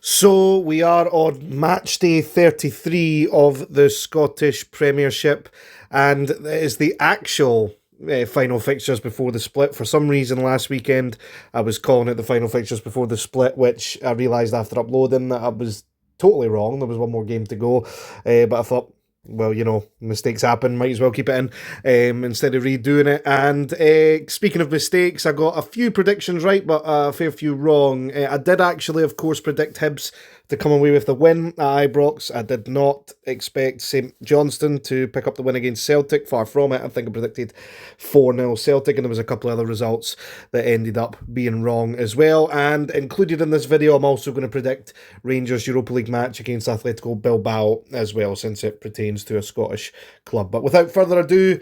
So we are on match day 33 of the Scottish Premiership, and it is the actual final fixtures before the split. For some reason last weekend I was calling it the final fixtures before the split, which I realised after uploading that I was totally wrong. There was one more game to go, but I thought, well, mistakes happen, might as well keep it in instead of redoing it. And speaking of mistakes, I got a few predictions right, but a fair few wrong. I did actually, of course, predict Hibs to come away with the win at Ibrox. I did not expect St Johnstone to pick up the win against Celtic. Far from it. I think I predicted 4-0 Celtic, and there was a couple of other results that ended up being wrong as well. And included in this video, I'm also going to predict Rangers' Europa League match against Atletico Bilbao as well, since it pertains to a Scottish club. But without further ado,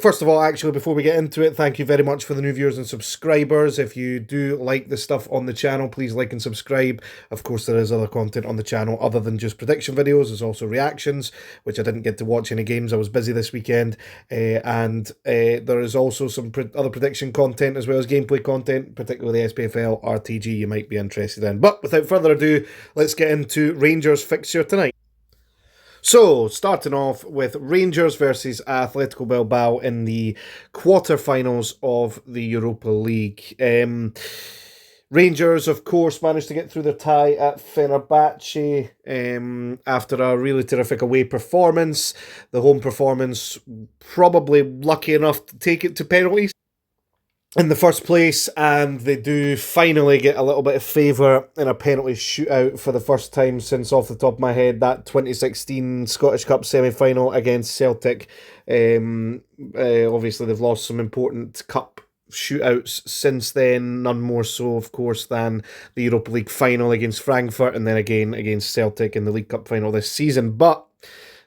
first of all, actually, before we get into it, thank you very much for the new viewers and subscribers. If you do like the stuff on the channel, please like and subscribe. Of course, there is other content on the channel other than just prediction videos. There's also reactions, which I didn't get to watch any games. I was busy this weekend. And there is also some other prediction content as well as gameplay content, particularly the SPFL RTG you might be interested in. But without further ado, let's get into Rangers' fixture tonight. So, starting off with Rangers versus Atletico Bilbao in the quarterfinals of the Europa League. Rangers, of course, managed to get through their tie at Fenerbahce after a really terrific away performance. The home performance, probably lucky enough to take it to penalties in the first place, and they do finally get a little bit of favour in a penalty shootout for the first time since, off the top of my head, that 2016 Scottish Cup semi-final against Celtic. Obviously, they've lost some important cup shootouts since then, none more so, of course, than the Europa League final against Frankfurt, and then again against Celtic in the League Cup final this season. But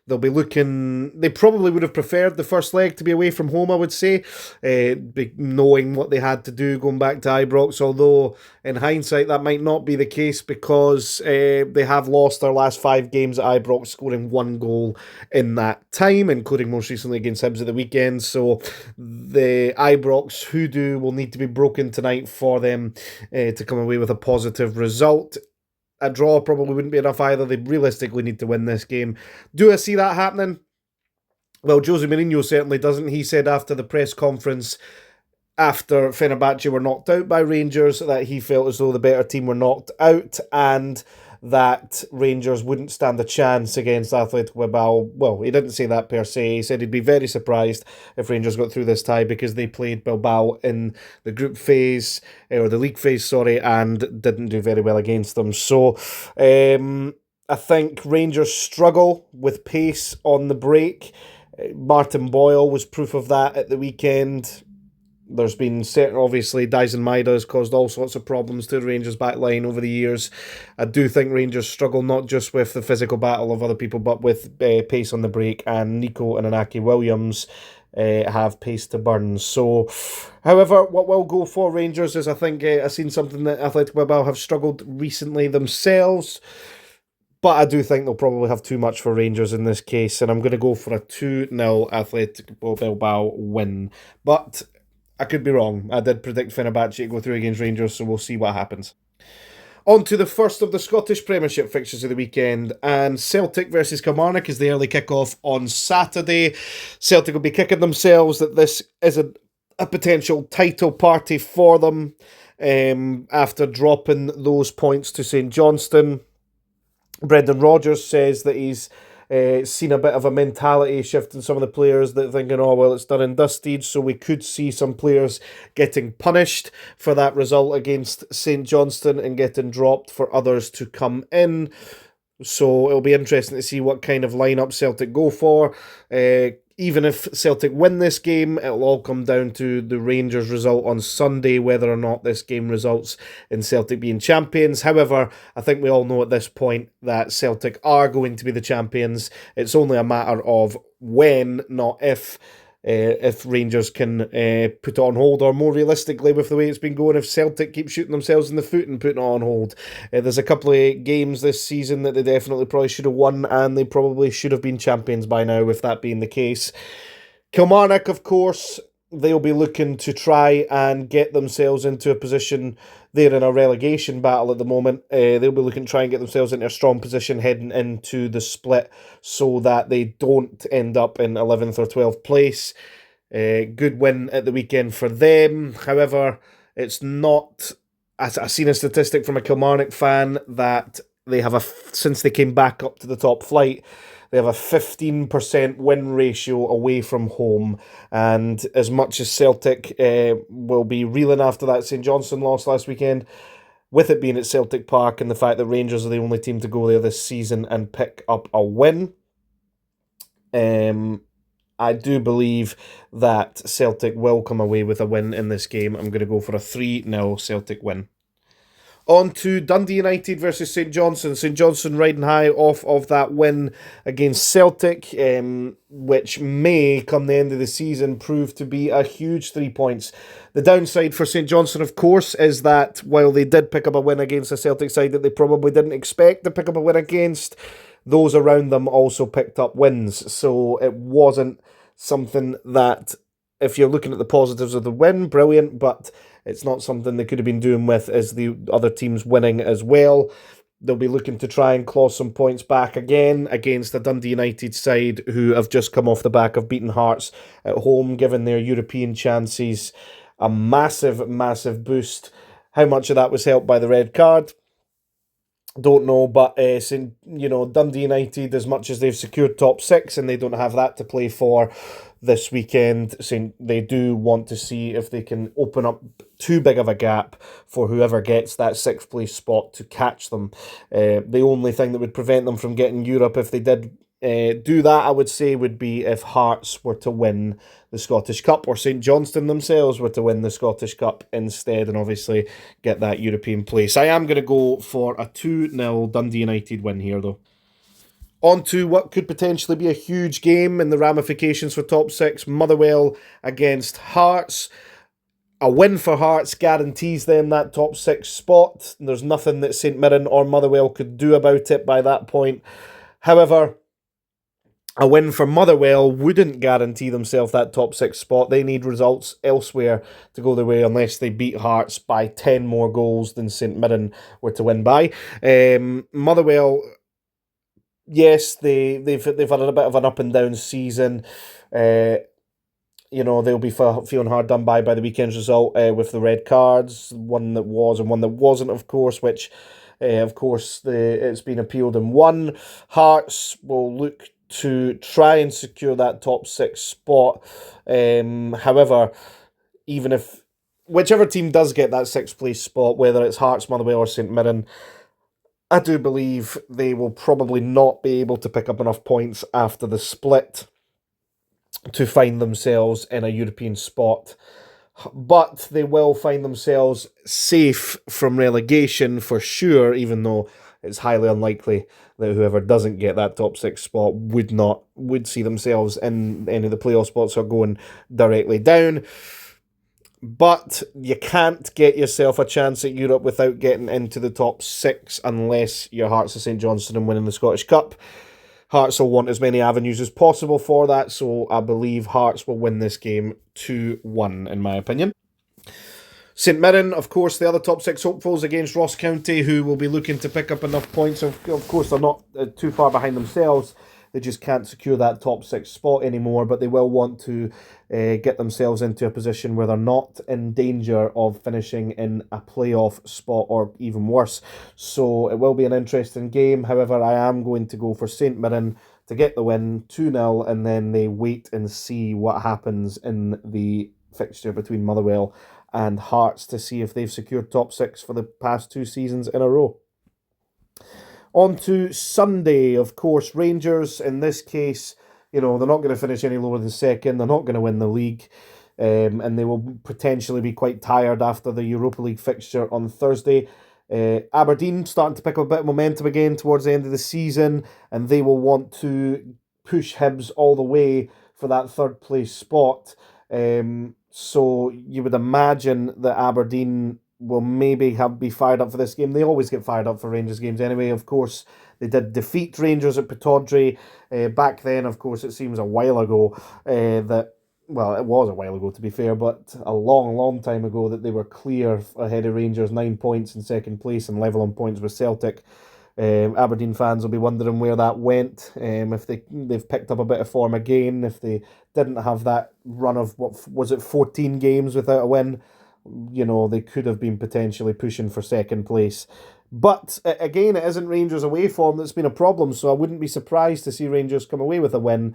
they'll be looking. They probably would have preferred the first leg to be away from home, I would say, knowing what they had to do going back to Ibrox. Although, in hindsight, that might not be the case because they have lost their last 5 games at Ibrox, scoring 1 goal in that time, including most recently against Hibs at the weekend. So the Ibrox hoodoo will need to be broken tonight for them to come away with a positive result. A draw probably wouldn't be enough either. They realistically need to win this game. Do I see that happening? Well, Jose Mourinho certainly doesn't. He said after the press conference after Fenerbahce were knocked out by Rangers that he felt as though the better team were knocked out and that Rangers wouldn't stand a chance against Atletico Bilbao. Well, he didn't say that per se. He said he'd be very surprised if Rangers got through this tie because they played Bilbao in the group phase, or the league phase, sorry, and didn't do very well against them. So, I think Rangers struggle with pace on the break. Martin Boyle was proof of that at the weekend. There's been certain, obviously, Dyson Maeda has caused all sorts of problems to the Rangers back line over the years. I do think Rangers struggle not just with the physical battle of other people, but with pace on the break, and Nico and Inaki Williams have pace to burn. So, however, what will go for Rangers is, I think, I've seen something that Atletico Bilbao have struggled recently themselves. But I do think they'll probably have too much for Rangers in this case, and I'm going to go for a 2-0 Atletico Bilbao win. But I could be wrong. I did predict Fenerbahce to go through against Rangers, so we'll see what happens. On to the first of the Scottish Premiership fixtures of the weekend, and Celtic versus Kilmarnock is the early kick-off on Saturday. Celtic will be kicking themselves that this isn't a potential title party for them after dropping those points to St Johnstone. Brendan Rodgers says that he's seen a bit of a mentality shift in some of the players that are thinking, oh, well, it's done and dusted, so we could see some players getting punished for that result against St Johnstone and getting dropped for others to come in. So it'll be interesting to see what kind of lineup Celtic go for. Even if Celtic win this game, it'll all come down to the Rangers result on Sunday, whether or not this game results in Celtic being champions. However, I think we all know at this point that Celtic are going to be the champions. It's only a matter of when, not if Rangers can put it on hold, or more realistically, with the way it's been going, if Celtic keep shooting themselves in the foot and putting it on hold. There's a couple of games this season that they definitely probably should have won, and they probably should have been champions by now, with that being the case. Kilmarnock, of course, they'll be looking to try and get themselves into a position they're in a relegation battle at the moment. They'll be looking to try and get themselves into a strong position heading into the split so that they don't end up in 11th or 12th place. Good win at the weekend for them. However, it's not... I've seen a statistic from a Kilmarnock fan that they have since they came back up to the top flight, they have a 15% win ratio away from home. And as much as Celtic will be reeling after that St Johnstone loss last weekend, with it being at Celtic Park and the fact that Rangers are the only team to go there this season and pick up a win, I do believe that Celtic will come away with a win in this game. I'm going to go for a 3-0 Celtic win. On to Dundee United versus St Johnstone. St Johnstone riding high off of that win against Celtic, which may, come the end of the season, prove to be a huge 3 points. The downside for St Johnstone, of course, is that while they did pick up a win against a Celtic side that they probably didn't expect to pick up a win against, those around them also picked up wins. So it wasn't something that, if you're looking at the positives of the win, brilliant, but it's not something they could have been doing with as the other teams winning as well. They'll be looking to try and claw some points back again against the Dundee United side who have just come off the back of beating Hearts at home, giving their European chances a massive, massive boost. How much of that was helped by the red card? Don't know, but Dundee United, as much as they've secured top 6 and they don't have that to play for this weekend, they do want to see if they can open up too big of a gap for whoever gets that 6th place spot to catch them. The only thing that would prevent them from getting Europe, if they did do that, I would say, would be if Hearts were to win the Scottish Cup, or St Johnstone themselves were to win the Scottish Cup instead and obviously get that European place. I am going to go for a 2-0 Dundee United win here, though. On to what could potentially be a huge game in the ramifications for top 6, Motherwell against Hearts. A win for Hearts guarantees them that top 6 spot. There's nothing that St Mirren or Motherwell could do about it by that point. However, a win for Motherwell wouldn't guarantee themselves that top 6 spot. They need results elsewhere to go their way unless they beat Hearts by 10 more goals than St Mirren were to win by. Motherwell, yes, they've had a bit of an up and down season. They'll be feeling hard done by the weekend's result with the red cards, one that was and one that wasn't, of course, which, it's been appealed and won. Hearts will look to try and secure that top 6 spot. However, even if whichever team does get that 6th place spot, whether it's Hearts, Motherwell or St Mirren, I do believe they will probably not be able to pick up enough points after the split to find themselves in a European spot. But they will find themselves safe from relegation for sure, even though it's highly unlikely that whoever doesn't get that top 6 spot would see themselves in any of the playoff spots or going directly down. But you can't get yourself a chance at Europe without getting into the top 6 unless you're Hearts of St Johnstone and winning the Scottish Cup. Hearts will want as many avenues as possible for that, so I believe Hearts will win this game 2-1, in my opinion. St Mirren, of course, the other top 6 hopefuls against Ross County, who will be looking to pick up enough points. Of course, they're not too far behind themselves. They just can't secure that top 6 spot anymore, but they will want to get themselves into a position where they're not in danger of finishing in a playoff spot or even worse. So it will be an interesting game. However, I am going to go for St Mirren to get the win, 2-0, and then they wait and see what happens in the fixture between Motherwell and Hearts to see if they've secured top 6 for the past 2 seasons in a row. On to Sunday, of course, Rangers, in this case, they're not going to finish any lower than second, they're not going to win the league, and they will potentially be quite tired after the Europa League fixture on Thursday. Aberdeen starting to pick up a bit of momentum again towards the end of the season, and they will want to push Hibs all the way for that 3rd place spot. So you would imagine that Aberdeen will maybe be fired up for this game. They always get fired up for Rangers games anyway. Of course, they did defeat Rangers at Pittodrie back then. Of course, it seems a while ago that well, it was a while ago to be fair, but a long, long time ago that they were clear ahead of Rangers, 9 points in second place and level on points with Celtic. Aberdeen fans will be wondering where that went. If they've picked up a bit of form again, if they didn't have that run of what was it, 14 games without a win, they could have been potentially pushing for second place. But again, it isn't Rangers' away form that's been a problem, so I wouldn't be surprised to see Rangers come away with a win.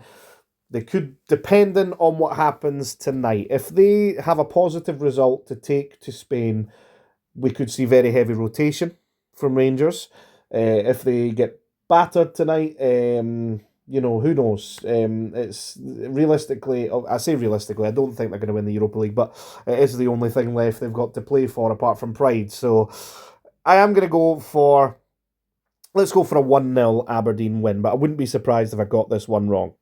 They could, depending on what happens tonight. If they have a positive result to take to Spain, we could see very heavy rotation from Rangers. If they get battered tonight, who knows? It's realistically, I say realistically, I don't think they're going to win the Europa League, but it is the only thing left they've got to play for apart from pride. So I am going to go for, let's go for a 1-0 Aberdeen win, but I wouldn't be surprised if I got this one wrong.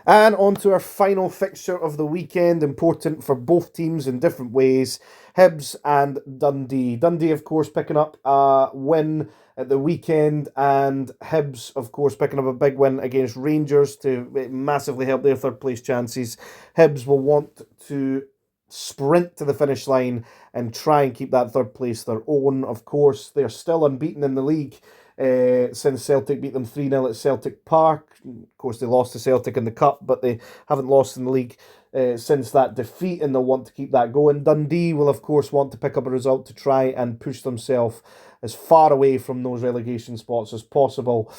And on to our final fixture of the weekend, important for both teams in different ways, Hibs and Dundee. Dundee, of course, picking up a win at the weekend, and Hibs, of course, picking up a big win against Rangers to massively help their third place chances. Hibs will want to sprint to the finish line and try and keep that third place their own. Of course, they're still unbeaten in the league. Since Celtic beat them 3-0 at Celtic Park. Of course, they lost to Celtic in the Cup, but they haven't lost in the league since that defeat, and they'll want to keep that going. Dundee will, of course, want to pick up a result to try and push themselves as far away from those relegation spots as possible.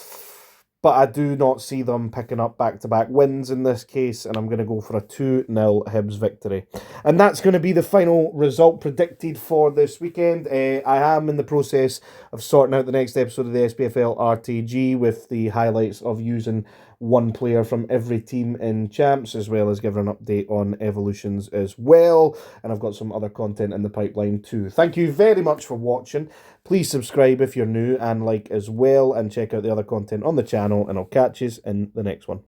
But I do not see them picking up back-to-back wins in this case, and I'm going to go for a 2-0 Hibs victory. And that's going to be the final result predicted for this weekend. I am in the process of sorting out the next episode of the SPFL RTG with the highlights of using one player from every team in Champs, as well as giving an update on Evolutions as well. And I've got some other content in the pipeline too. Thank you very much for watching. Please subscribe if you're new and like as well, and check out the other content on the channel, and I'll catch you in the next one.